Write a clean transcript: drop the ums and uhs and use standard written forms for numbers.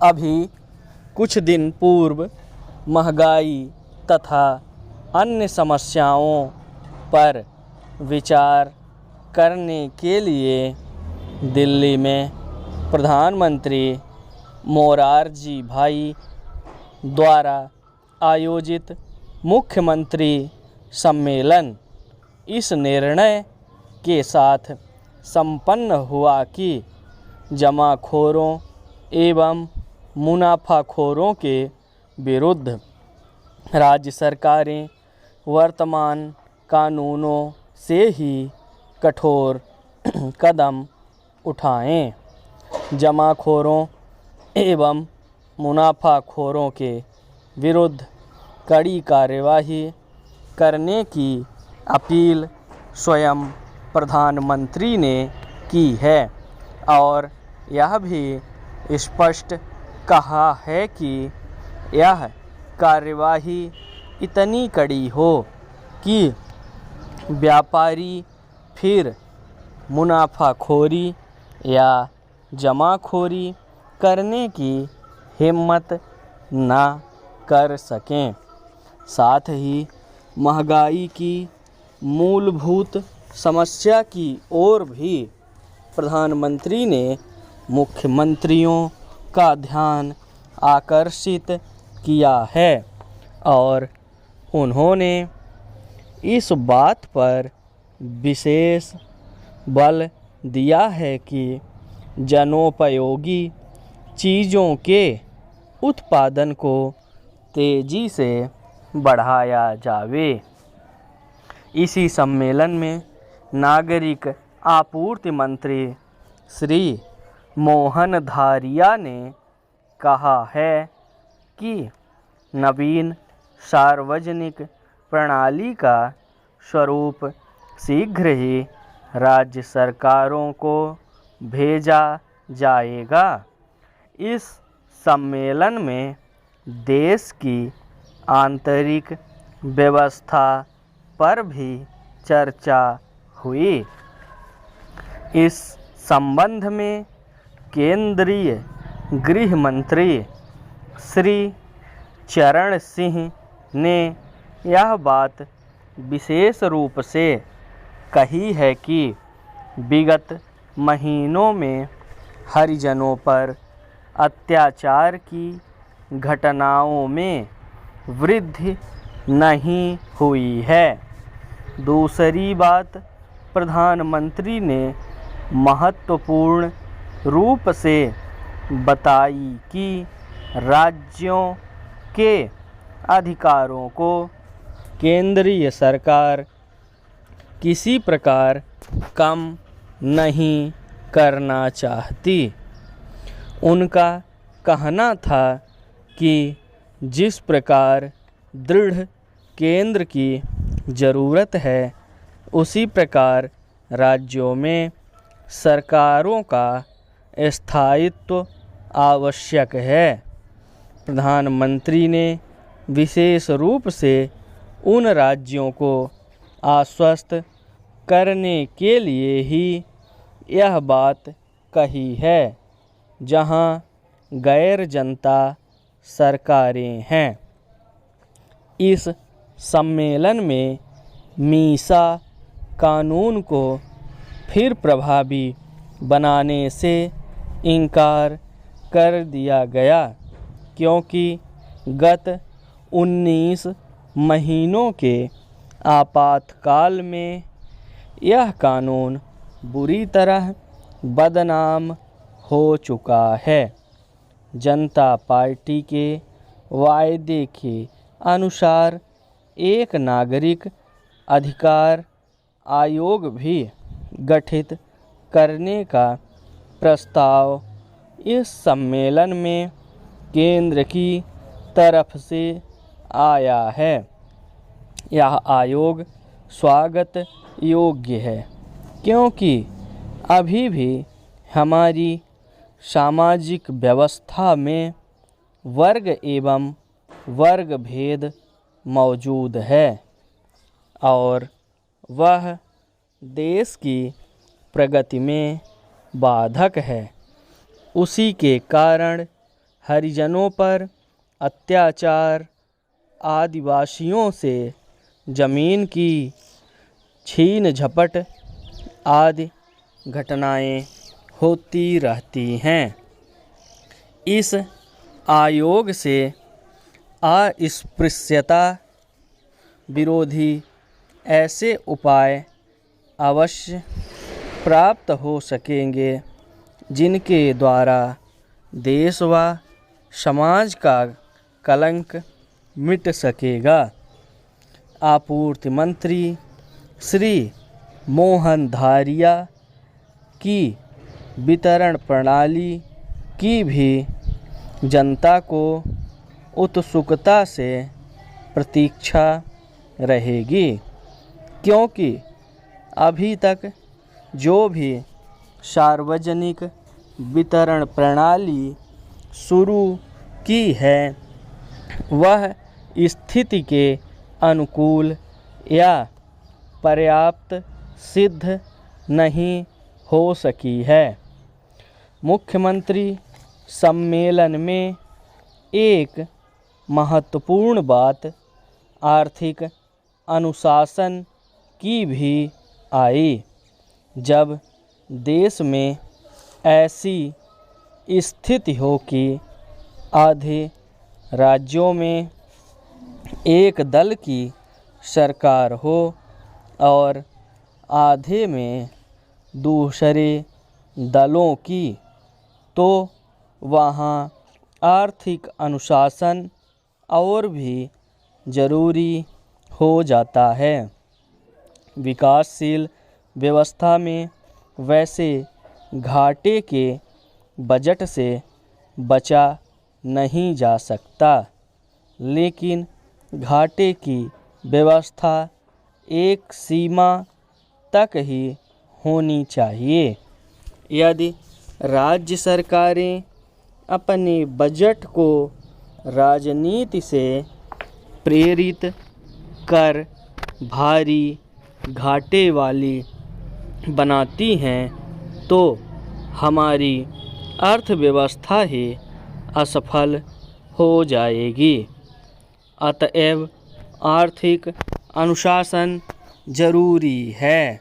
अभी कुछ दिन पूर्व महंगाई तथा अन्य समस्याओं पर विचार करने के लिए दिल्ली में प्रधानमंत्री मोरारजी भाई द्वारा आयोजित मुख्यमंत्री सम्मेलन इस निर्णय के साथ संपन्न हुआ कि जमाखोरों एवं मुनाफाखोरों के विरुद्ध राज्य सरकारें वर्तमान कानूनों से ही कठोर कदम उठाएं। जमाखोरों एवं मुनाफाखोरों के विरुद्ध कड़ी कार्यवाही करने की अपील स्वयं प्रधानमंत्री ने की है और यह भी स्पष्ट कहा है कि यह कार्यवाही इतनी कड़ी हो कि व्यापारी फिर मुनाफाखोरी या जमाखोरी करने की हिम्मत न कर सकें। साथ ही महंगाई की मूलभूत समस्या की ओर भी प्रधानमंत्री ने मुख्यमंत्रियों का ध्यान आकर्षित किया है और उन्होंने इस बात पर विशेष बल दिया है कि जनोपयोगी चीज़ों के उत्पादन को तेज़ी से बढ़ाया जावे। इसी सम्मेलन में नागरिक आपूर्ति मंत्री श्री मोहन धारिया ने कहा है कि नवीन सार्वजनिक प्रणाली का स्वरूप शीघ्र ही राज्य सरकारों को भेजा जाएगा। इस सम्मेलन में देश की आंतरिक व्यवस्था पर भी चर्चा हुई। इस संबंध में केंद्रीय गृह मंत्री श्री चरण सिंह ने यह बात विशेष रूप से कही है कि विगत महीनों में हरिजनों पर अत्याचार की घटनाओं में वृद्धि नहीं हुई है। दूसरी बात, प्रधानमंत्री ने महत्वपूर्ण रूप से बताई कि राज्यों के अधिकारों को केंद्रीय सरकार किसी प्रकार कम नहीं करना चाहती। उनका कहना था कि जिस प्रकार दृढ़ केंद्र की ज़रूरत है उसी प्रकार राज्यों में सरकारों का स्थायित्व आवश्यक है। प्रधानमंत्री ने विशेष रूप से उन राज्यों को आश्वस्त करने के लिए ही यह बात कही है जहां गैर जनता सरकारें हैं। इस सम्मेलन में मीसा कानून को फिर प्रभावी बनाने से इनकार कर दिया गया क्योंकि गत 19 महीनों के आपातकाल में यह कानून बुरी तरह बदनाम हो चुका है। जनता पार्टी के वायदे के अनुसार एक नागरिक अधिकार आयोग भी गठित करने का प्रस्ताव इस सम्मेलन में केंद्र की तरफ से आया है। यह आयोग स्वागत योग्य है क्योंकि अभी भी हमारी सामाजिक व्यवस्था में वर्ग एवं वर्ग भेद मौजूद है और वह देश की प्रगति में बाधक है। उसी के कारण हरिजनों पर अत्याचार, आदिवासियों से ज़मीन की छीन झपट आदि घटनाएं होती रहती हैं। इस आयोग से अस्पृश्यता विरोधी ऐसे उपाय अवश्य प्राप्त हो सकेंगे जिनके द्वारा देश व समाज का कलंक मिट सकेगा। आपूर्ति मंत्री श्री मोहन धारिया की वितरण प्रणाली की भी जनता को उत्सुकता से प्रतीक्षा रहेगी, क्योंकि अभी तक जो भी सार्वजनिक वितरण प्रणाली शुरू की है वह स्थिति के अनुकूल या पर्याप्त सिद्ध नहीं हो सकी है। मुख्यमंत्री सम्मेलन में एक महत्वपूर्ण बात आर्थिक अनुशासन की भी आई। जब देश में ऐसी स्थिति हो कि आधे राज्यों में एक दल की सरकार हो और आधे में दूसरे दलों की, तो वहाँ आर्थिक अनुशासन और भी ज़रूरी हो जाता है। विकासशील व्यवस्था में वैसे घाटे के बजट से बचा नहीं जा सकता, लेकिन घाटे की व्यवस्था एक सीमा तक ही होनी चाहिए। यदि राज्य सरकारें अपने बजट को राजनीति से प्रेरित कर भारी घाटे वाली बनाती हैं तो हमारी अर्थव्यवस्था ही असफल हो जाएगी। अतएव आर्थिक अनुशासन जरूरी है।